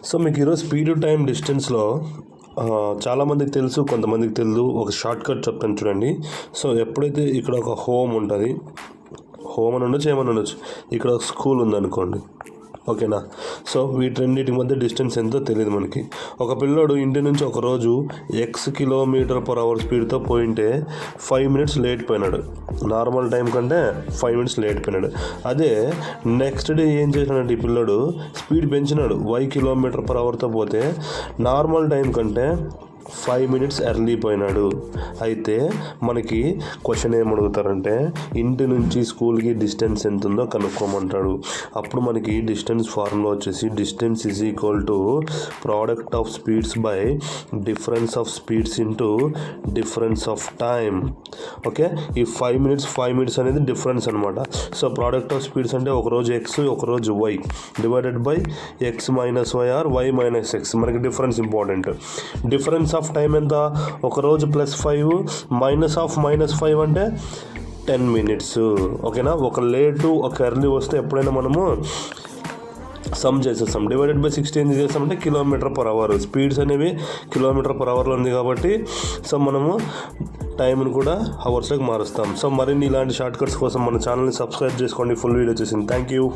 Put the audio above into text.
So మీకు ఈరోజు speed time డిస్టెన్స్లో చాలామందికి తెలుసు, కొంతమందికి తెలియదు. ఒక షార్ట్ కట్ చెప్తాను చూడండి. సో ఎప్పుడైతే ఇక్కడ ఒక హోమ్ ఉంటుంది, హోమ్ అని ఉండొచ్చు, ఏమని ఉండొచ్చు, ఇక్కడ ఒక స్కూల్ ఉందనుకోండి, ఓకేనా. సో వీటన్నిటి మధ్య డిస్టెన్స్ ఎంతో తెలియదు మనకి. ఒక పిల్లోడు ఇంటి నుంచి ఒకరోజు X km/h స్పీడ్తో పోయింటే 5 minutes లేట్ పోయినాడు. నార్మల్ టైం కంటే 5 minutes లేట్ పోయినాడు. అదే నెక్స్ట్ డే ఏం చేసినాడంటే ఈ పిల్లోడు స్పీడ్ పెంచినాడు. Y km/hతో పోతే నార్మల్ టైం కంటే 5 minutes ఎర్లీ పోయినాడు. అయితే మనకి క్వశ్చన్ ఏమడుగుతారంటే ఇంటి నుంచి స్కూల్కి డిస్టెన్స్ ఎంత ఉందో కనుక్కోమంటాడు. అప్పుడు మనకి డిస్టెన్స్ ఫార్ములా వచ్చేసి distance is equal to product of speeds by difference of speeds into difference of time. Okay, ఈ 5 minutes అనేది డిఫరెన్స్ అనమాట. సో ప్రోడక్ట్ ఆఫ్ స్పీడ్స్ అంటే ఒకరోజు X, ఒకరోజు Y divided by X - Y or Y - X. మనకి difference important. Difference of time ఎంత? ఒకరోజు +5 -5 అంటే 10 minutes. ఓకేనా. ఒక లేటు ఒక ఎర్లీ వస్తే ఎప్పుడైనా మనము సమ్ చేసేస్తాం. డివైడెడ్ బై 60 ఏం చేస్తామంటే km/h. స్పీడ్స్ అనేవి km/hలో ఉంది కాబట్టి సో మనము టైంను కూడా అవర్స్లోకి మారుస్తాం. సో మరిన్ని ఇలాంటి షార్ట్ కట్స్ కోసం మన ఛానల్ని సబ్స్క్రైబ్ చేసుకోండి. ఫుల్ వీడియో వచ్చేసింది. Thank you.